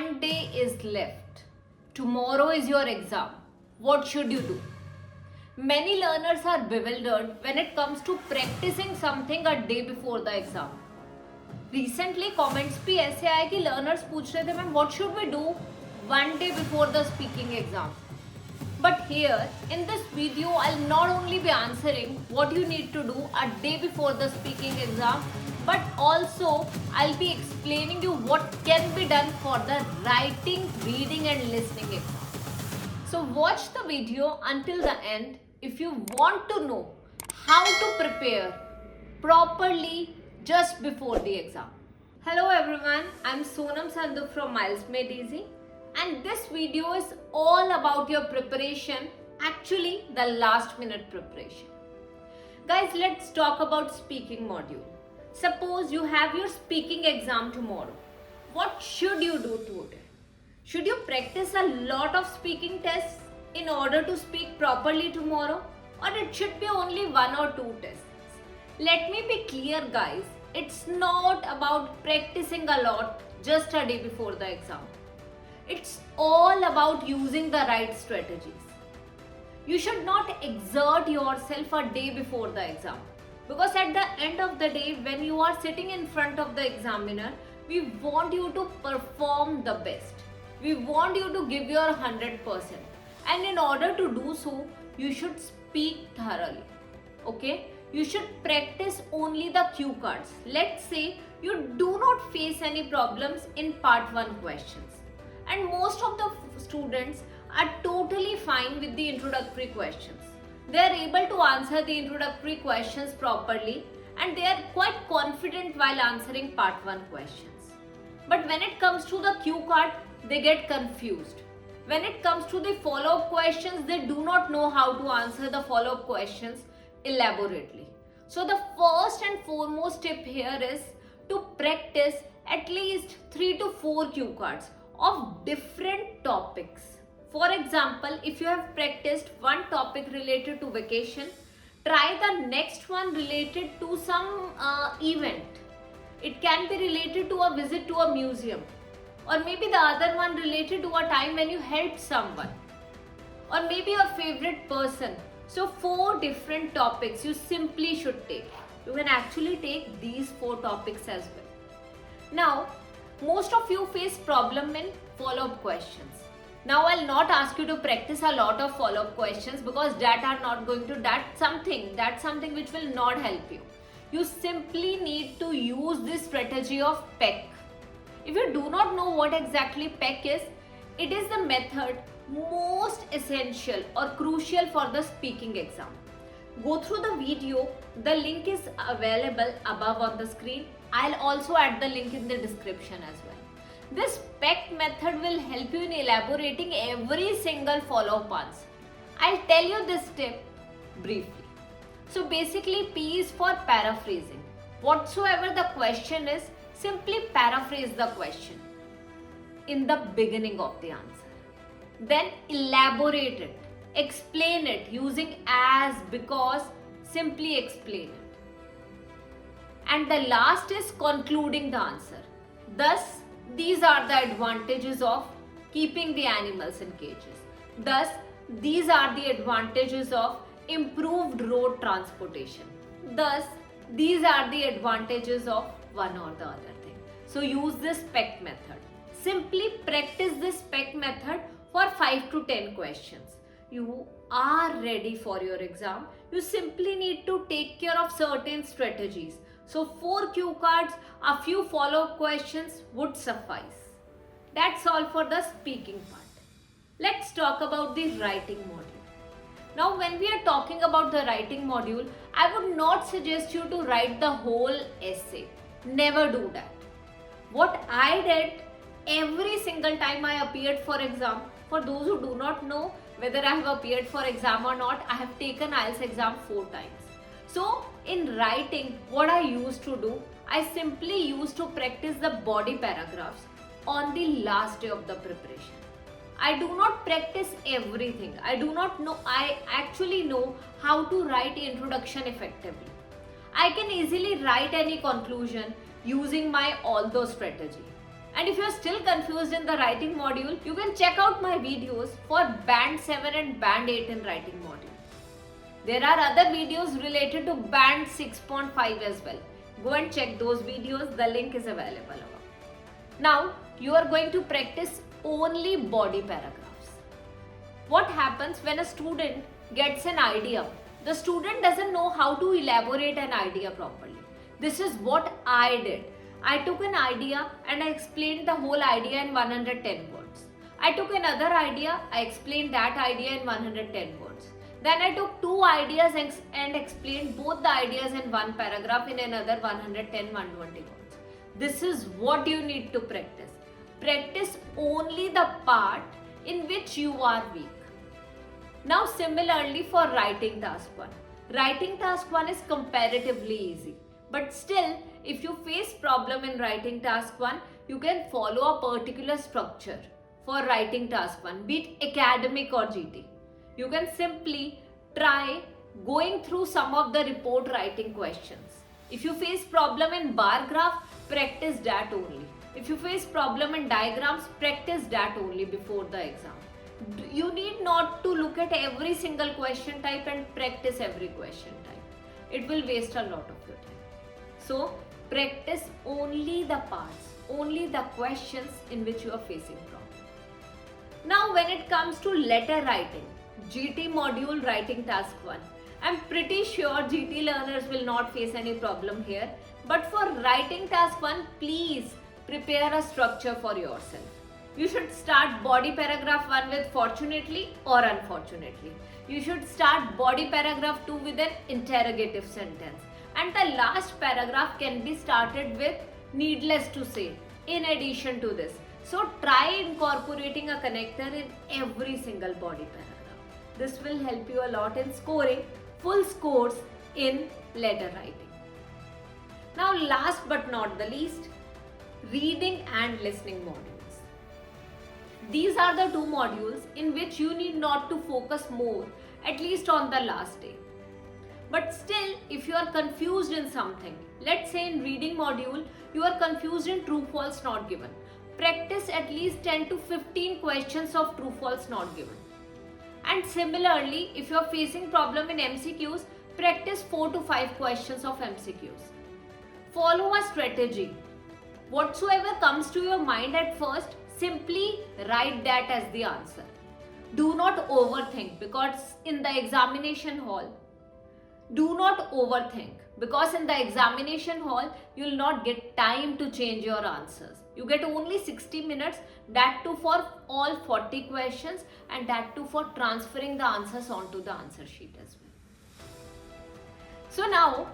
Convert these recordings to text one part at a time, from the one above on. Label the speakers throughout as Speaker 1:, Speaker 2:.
Speaker 1: one day is left. Tomorrow is your exam. What should you do? Many learners are bewildered when it comes to practicing something a day before the exam. Recently comments भी ऐसे आए कि learners पूछ रहे थे ma'am what should we do one day before the speaking exam. But here in this video I'll not only be answering what you need to do a day before the speaking exam, but also I'll be explaining you what can be done for the writing, reading and listening exam. So watch the video until the end if you want to know how to prepare properly just before the exam. Hello everyone, I'm Sonam Sandhu from Miles Made Easy, and this video is all about your preparation, actually the last minute preparation. Guys, let's talk about speaking module. Suppose you have your speaking exam tomorrow. What should you do today? Should you practice a lot of speaking tests in order to speak properly tomorrow, or it should be only one or two tests? Let me be clear guys, it's not about practicing a lot just a day before the exam. It's all about using the right strategies. You should not exert yourself a day before the exam, because at the end of the day when you are sitting in front of the examiner, we want you to perform the best. We want you to give your 100%. And in order to do so, you should speak thoroughly. Okay? You should practice only the cue cards. Let's say you do not face any problems in part 1 questions. And most of the students are totally fine with the introductory questions. They are able to answer the introductory questions properly and they are quite confident while answering part 1 questions. But when it comes to the cue card, they get confused. When it comes to the follow-up questions, they do not know how to answer the follow-up questions elaborately. So the first and foremost tip here is to practice at least 3 to 4 cue cards of different topics. For example, if you have practiced one topic related to vacation, try the next one related to some event. It can be related to a visit to a museum, or maybe the other one related to a time when you helped someone, or maybe your favorite person. So 4 different topics you simply should take. You can actually take these 4 topics as well. Now, most of you face problem in follow-up questions. Now I'll not ask you to practice a lot of follow-up questions because that's something which will not help you. You simply need to use this strategy of PEC. If you do not know what exactly PEC is, it is the method most essential or crucial for the speaking exam. Go through the video, the link is available above on the screen. I'll also add the link in the description as well. This PEC method will help you in elaborating every single follow-up answer. I'll tell you this tip briefly. So basically P is for paraphrasing. Whatsoever the question is, simply paraphrase the question in the beginning of the answer. Then elaborate it, explain it using as, because, simply explain it. And the last is concluding the answer. Thus, these are the advantages of keeping the animals in cages. Thus, these are the advantages of improved road transportation. Thus, these are the advantages of one or the other thing. So use this PEC method. Simply practice this PEC method for 5 to 10 questions. You are ready for your exam. You simply need to take care of certain strategies. So 4 cue cards, a few follow-up questions would suffice. That's all for the speaking part. Let's talk about the writing module. Now when we are talking about the writing module, I would not suggest you to write the whole essay. Never do that. What I did every single time I appeared for exam, for those who do not know whether I have appeared for exam or not, I have taken IELTS exam 4 times. So in writing, what I used to do, I simply used to practice the body paragraphs on the last day of the preparation. I do not practice everything. I actually know how to write introduction effectively. I can easily write any conclusion using my although strategy. And if you're still confused in the writing module, you can check out my videos for band 7 and band 8 in writing module. There are other videos related to band 6.5 as well. Go and check those videos, the link is available above. Now, you are going to practice only body paragraphs. What happens when a student gets an idea? The student doesn't know how to elaborate an idea properly. This is what I did. I took an idea and I explained the whole idea in 110 words. I took another idea, I explained that idea in 110 words. Then I took two ideas and explained both the ideas in one paragraph in another 110-120 words. This is what you need to practice. Practice only the part in which you are weak. Now similarly for writing task 1. Writing task 1 is comparatively easy. But still, if you face problem in writing task 1, you can follow a particular structure for writing task 1, be it academic or GT. You can simply try going through some of the report writing questions. If you face problem in bar graph, practice that only. If you face problem in diagrams, practice that only before the exam. You need not to look at every single question type and practice every question type. It will waste a lot of your time. So, practice only the parts, only the questions in which you are facing problem. Now, when it comes to letter writing, GT module writing task 1, I'm pretty sure GT learners will not face any problem here. But for writing task 1, please prepare a structure for yourself. You should start body paragraph 1 with fortunately or unfortunately. You should start body paragraph 2 with an interrogative sentence. And the last paragraph can be started with needless to say, in addition to this. So try incorporating a connector in every single body paragraph. This will help you a lot in scoring full scores in letter writing. Now last but not the least, reading and listening modules. These are the two modules in which you need not to focus more, at least on the last day. But still, if you are confused in something, let's say in reading module, you are confused in true false not given. Practice at least 10 to 15 questions of true false not given. And similarly, if you are facing problem in MCQs, practice 4 to 5 questions of MCQs. Follow a strategy. Whatsoever comes to your mind at first, simply write that as the answer. Do not overthink, because in the examination hall, you will not get time to change your answers. You get only 60 minutes, that too for all 40 questions, and that too for transferring the answers onto the answer sheet as well. So now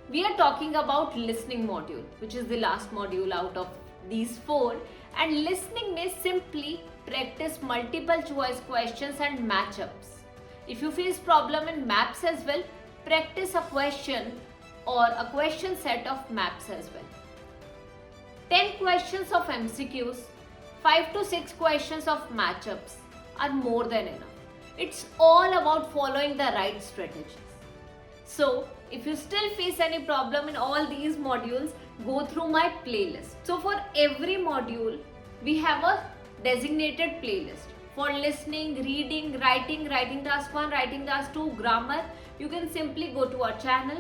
Speaker 1: we are talking about listening module, which is the last module out of these 4. And listening means simply practice multiple choice questions and matchups. If you face problem in maps as well, practice a question or a question set of maps as well. 10 questions of MCQs, 5 to 6 questions of matchups are more than enough. It's all about following the right strategies. So, if you still face any problem in all these modules, go through my playlist. So for every module, we have a designated playlist. For listening, reading, writing task 1, writing task 2, grammar, you can simply go to our channel,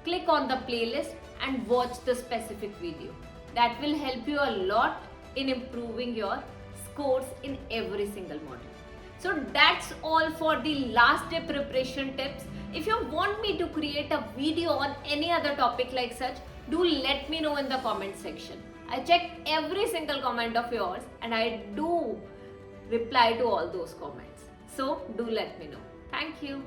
Speaker 1: click on the playlist and watch the specific video. That will help you a lot in improving your scores in every single module. So that's all for the last day preparation tips. If you want me to create a video on any other topic like such, do let me know in the comment section. I check every single comment of yours and I do reply to all those comments. So do let me know. Thank you.